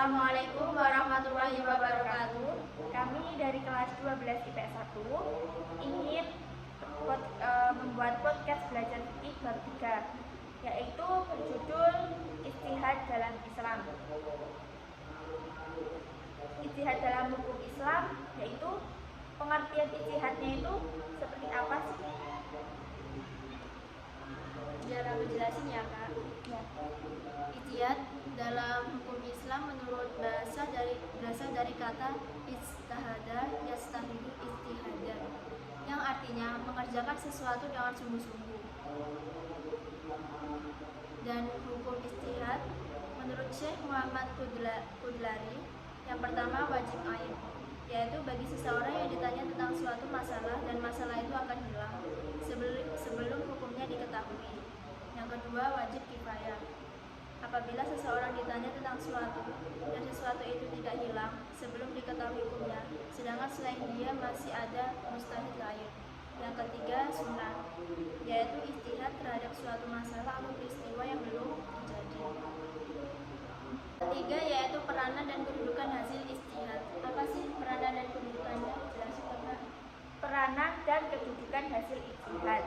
Assalamualaikum warahmatullahi wabarakatuh. Kami dari kelas 12 IPS 1 ingin membuat podcast belajar fikih bab 3, yaitu berjudul Ijtihad dalam Islam. Ijtihad dalam hukum Islam, yaitu pengertian ijtihadnya itu seperti apa sih? Biar aku jelasin ya Kak. Ya. Ijtihad dalam hukum Islam menurut berasal dari kata ijtahada yastahidu ijtihadan, yang artinya mengerjakan sesuatu dengan sungguh-sungguh. Dan hukum ijtihad menurut Syekh Muhammad Kudlari, yang pertama wajib ain, yaitu bagi seseorang yang ditanya tentang suatu masalah dan masalah itu akan hilang sebelum hukumnya diketahui. Yang kedua wajib kifayah, apabila seseorang ditanya tentang suatu dan sesuatu itu tidak hilang sebelum diketahui hukumnya, sedangkan selain dia masih ada mustahid lain. Yang ketiga sunnah, yaitu ijtihad terhadap suatu masalah atau peristiwa yang belum terjadi. Ketiga yaitu peranan dan kedudukan hasil ijtihad. Apa sih peranan dan kedudukannya? Jelasin Bapak. Peranan dan kedudukan hasil ijtihad.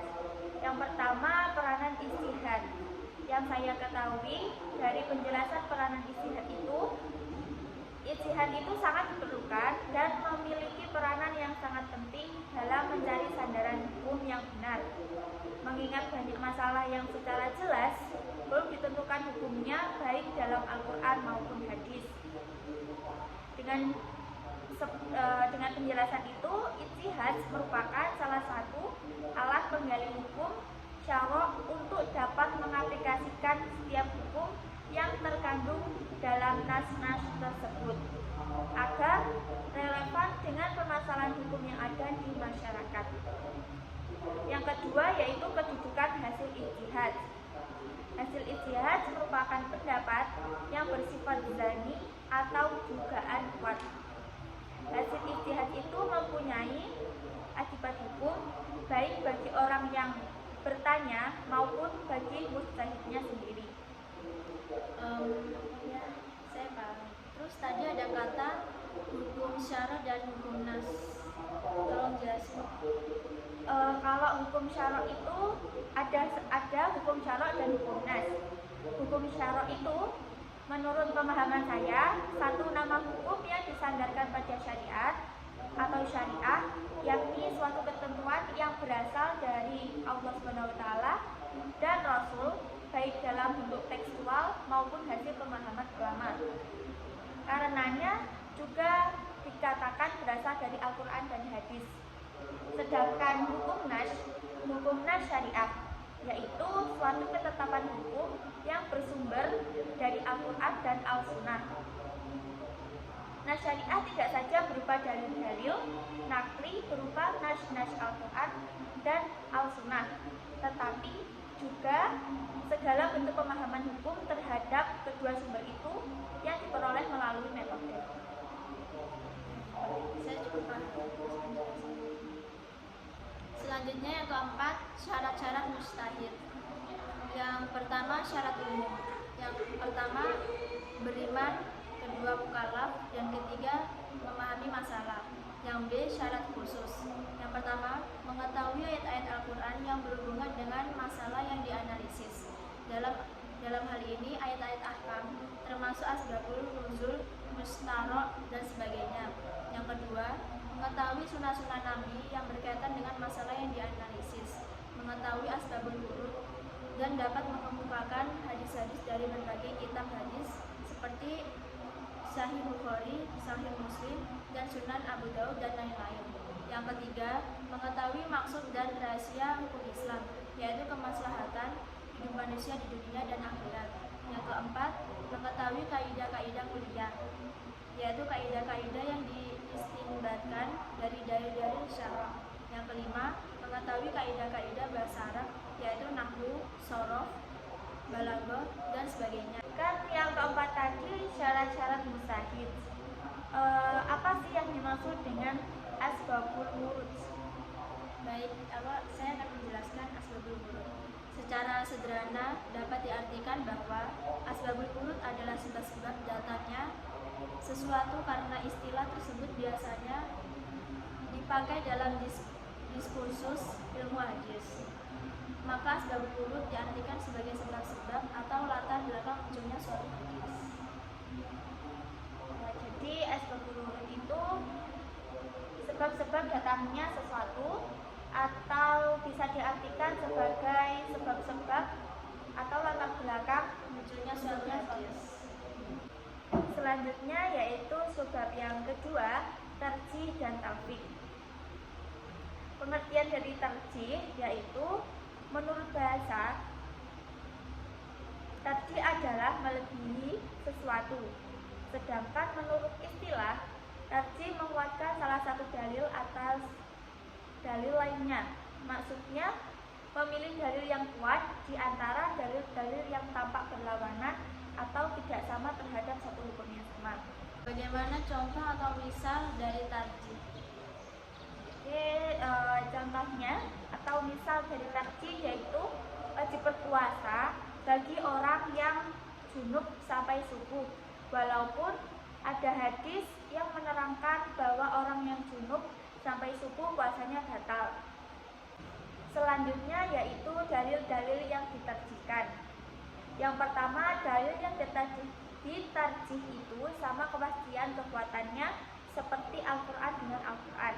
Yang pertama, peranan ijtihad. Yang saya ketahui dari penjelasan peranan ijtihad itu sangat diperlukan dan memiliki peranan yang sangat penting dalam mencari sandaran hukum yang benar. Mengingat banyak masalah yang secara jelas belum ditentukan hukumnya baik dalam Al-Quran maupun hadis. Dengan penjelasan itu, ijtihad merupakan salah satu alat penggali hukum syara' untuk dapat mengaplikasikan setiap hukum yang terkandung dalam nas-nas tersebut agar relevan dengan permasalahan hukum yang ada di masyarakat. Yang kedua yaitu kedudukan hasil ijtihad. Hasil ijtihad merupakan pendapat yang bersifat dzanni atau dugaan kuat. Hasil ijtihad itu mempunyai akibat hukum baik bagi orang yang bertanya maupun bagi mujtahidnya sendiri. Ya, saya paham. Terus tadi ada kata hukum syara' dan hukum nas. Tolong jelasin. Kalau hukum syara' itu ada hukum syara' dan hukum nas. Hukum syara' itu menurut pemahaman saya satu nama hukum yang disandarkan pada syariat atau syariah, yakni suatu ketentuan yang berasal dari Allah SWT dan Rasul, baik dalam bentuk tekstual maupun hasil pemahaman ulama. Karenanya juga dikatakan berasal dari Al-Quran dan hadis. Sedangkan hukum nas syariah, yaitu suatu ketetapan hukum yang bersumber dari Al-Quran dan Al-Sunnah. Nas syariah tidak saja berupa dalil-dalil nakli berupa nas Al-Quran dan Al-Sunnah, tetapi juga segala bentuk pemahaman hukum terhadap kedua sumber itu yang diperoleh melalui metode. Saya cukup paham. Selanjutnya yang keempat, syarat-syarat mustahid. Yang pertama syarat umum. Yang pertama beriman, kedua mukallaf, dan ketiga memahami masalah. Yang B syarat khusus. Yang pertama mengetahui ayat-ayat Al-Quran yang berhubungan dengan masalah yang dianalisis. Dalam hal ini ayat-ayat ahkam termasuk asbabul nuzul, mustara' dan sebagainya. Yang kedua mengetahui sunnah-sunnah Nabi yang berkaitan dengan masalah yang dianalisis, mengetahui asbabul wurud, dan dapat mengemukakan hadis-hadis dari berbagai kitab hadis seperti Sahih Bukhari, Sahih Muslim, dan Sunan Abu Daud dan lain-lain. Yang ketiga, mengetahui maksud dan rahasia hukum Islam, yaitu kemaslahatan hidup manusia di dunia dan akhirat. Yang keempat, mengetahui kaidah-kaidah kuliah, yaitu kaidah-kaidah yang diistinbatkan dari dalil-dalil syara'. Yang kelima, mengetahui kaidah-kaidah bahasa Arab, yaitu nahwu, shorof, balaghah, dan sebagainya. Kan yang keempat tadi syarat-syarat mustahid. Apa sih yang dimaksud dengan asbabul wurud? Baik, saya akan menjelaskan asbabul wurud. Secara sederhana dapat diartikan bahwa asbabul wurud adalah sebab-sebab datangnya sesuatu karena istilah tersebut biasanya dipakai dalam diskursus ilmu hadis. Maka asbabul wurud diartikan sebagai sebab-sebab atau latar belakang munculnya suatu hadis. Nah, jadi asbabul wurud itu sebab-sebab datangnya sesuatu, atau bisa diartikan sebagai sebab-sebab atau latar belakang Munculnya suatu hadis. Selanjutnya yaitu sebab yang kedua, tarjih dan talfik. Pengertian dari tarjih yaitu menurut bahasa, tarjih adalah melebihi sesuatu. Sedangkan menurut istilah, tarjih menguatkan salah satu dalil atas dalil lainnya. Maksudnya, memilih dalil yang kuat di antara dalil-dalil yang tampak berlawanan atau tidak sama terhadap satu hukum yang sama. Bagaimana contoh atau misal dari tarjih? Contohnya atau misal dari tarjih yaitu wajib berpuasa bagi orang yang junub sampai subuh, walaupun ada hadis yang menerangkan bahwa orang yang junub sampai subuh puasanya batal. Selanjutnya yaitu dalil-dalil yang ditarjihkan. Yang pertama, dalil yang ditarjih itu sama kepastian kekuatannya seperti Al-Quran dengan Al-Quran,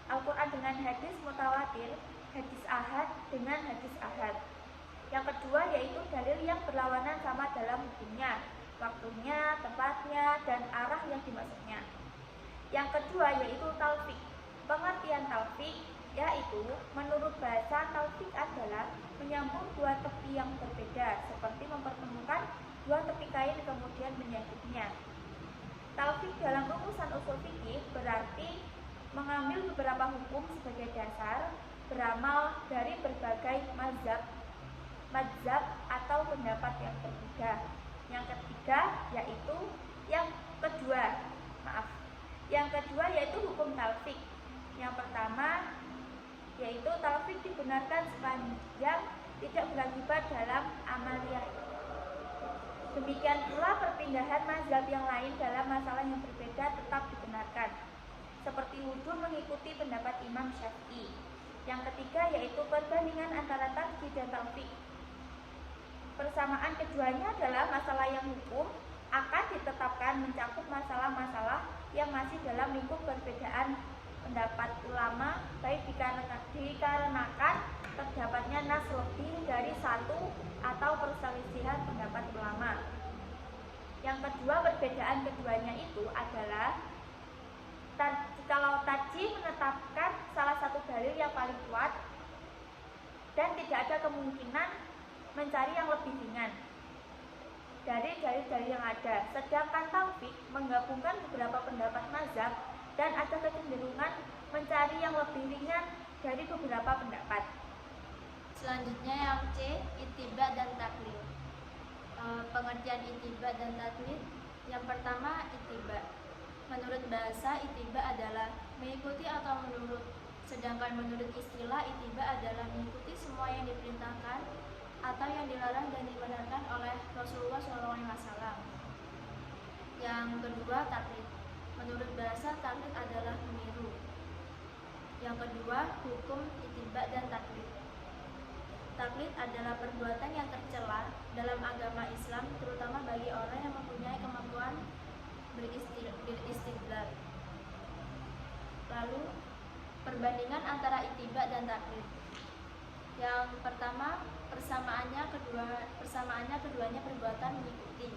Al-Quran dengan hadis mutawatir, hadis ahad dengan hadis ahad. Yang kedua yaitu dalil yang berlawanan sama dalam hukumnya, waktunya, tempatnya, dan arah yang dimaksudnya. Yang kedua yaitu talfik. Pengertian talfik yaitu menurut bahasa, talfik adalah menyambung dua tepi yang berbeda, seperti mempertemukan dua tepi kain kemudian menyambungnya. Talfik dalam rumusan usul fikih berarti mengambil beberapa hukum sebagai dasar, beramal dari berbagai mazhab atau pendapat yang berbeda. Yang ketiga yaitu yang kedua yaitu hukum talfik. Yang pertama yaitu talfik dibenarkan sepanjang tidak berakibat dalam amaliyah. Demikian pula perpindahan mazhab yang lain dalam masalah yang berbeda tetap dibenarkan, seperti wudhu mengikuti pendapat Imam Syafi'i. Yang ketiga yaitu perbandingan antara tarjih dan talfik. Persamaan keduanya adalah masalah yang hukum akan ditetapkan mencakup masalah-masalah yang masih dalam lingkup perbedaan pendapat ulama, baik dikarenakan terdapatnya nas lebih dari satu atau perselisihan pendapat ulama. Yang kedua, perbedaan keduanya itu adalah kalau tarjih menetapkan salah satu dalil yang paling kuat dan tidak ada kemungkinan mencari yang lebih ringan dari dalil-dalil yang ada. Sedangkan talfik menggabungkan beberapa pendapat mazhab dan ada kecenderungan mencari yang lebih ringan dari beberapa pendapat. Selanjutnya yang C, ittiba dan taklid. Pengertian ittiba dan taklid. Yang pertama, ittiba. Menurut bahasa, ittiba adalah mengikuti atau menurut. Sedangkan menurut istilah, ittiba adalah mengikuti semua yang diperintahkan atau yang dilarang dan dibenarkan oleh Rasulullah SAW. Yang kedua, taklid. Menurut bahasa, taklid adalah meniru. Yang kedua, hukum ittiba dan taklid. Taklid adalah perbuatan yang tercela dalam agama Islam, terutama bagi orang yang mempunyai kemampuan beristidlal. Lalu, perbandingan antara ittiba dan taklid. Yang pertama, persamaannya keduanya perbuatan mengikuti.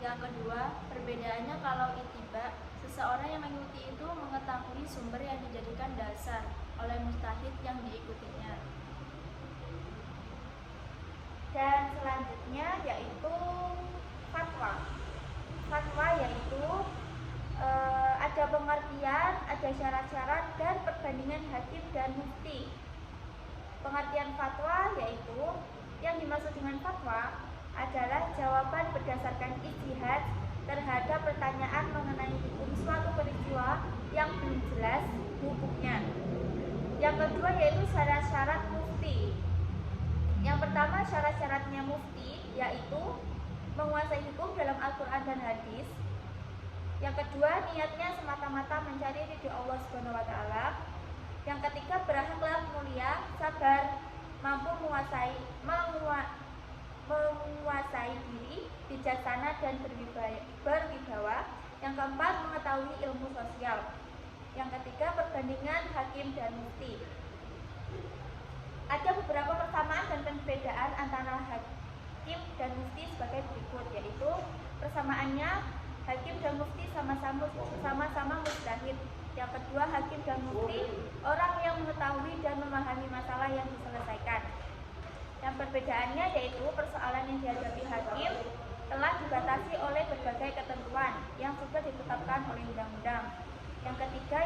Yang kedua, perbedaannya kalau ittiba, seseorang yang mengikuti itu mengetahui sumber yang dijadikan dasar oleh mujtahid yang diikutinya. Dan selanjutnya yaitu fatwa. Fatwa yaitu ada pengertian, ada syarat-syarat dan perbandingan hakim dan mufti. Pengertian fatwa yaitu yang dimaksud dengan fatwa adalah jawaban berdasarkan ijtihad terhadap pertanyaan mengenai hukum suatu peristiwa yang belum jelas hukumnya. Yang kedua yaitu syarat-syarat mufti. Yang pertama, syarat-syaratnya mufti yaitu menguasai hukum dalam Al-Quran dan hadis. Yang kedua, niatnya semata-mata mencari ridho Allah Subhanahu wa taala. Yang ketiga, berakhlak mulia, sabar, mampu menguasai diri, bijaksana dan berwibawa. Yang keempat, mengetahui ilmu sosial. Yang ketiga, perbandingan hakim dan mufti. Ada beberapa persamaan dan perbedaan antara hakim dan mufti sebagai berikut, yaitu persamaannya hakim dan mufti sama-sama mujtahid. Yang kedua, hakim dan mufti orang yang mengetahui dan memahami masalah yang diselesaikan. Yang perbedaannya yaitu persoalan yang dihadapi hakim telah dibatasi oleh berbagai ketentuan yang sudah ditetapkan oleh undang-undang. Yang ketiga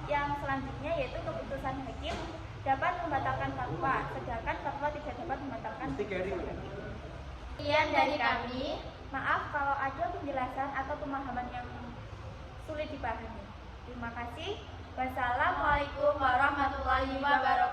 yang selanjutnya yaitu keputusan hakim dapat membatalkan fatwa, sedangkan fatwa tidak dapat membatalkan keputusan hakim. Sekian dari kami. Maaf kalau ada penjelasan atau pemahaman yang sulit dipahami. Terima kasih. Wassalamualaikum warahmatullahi wabarakatuh.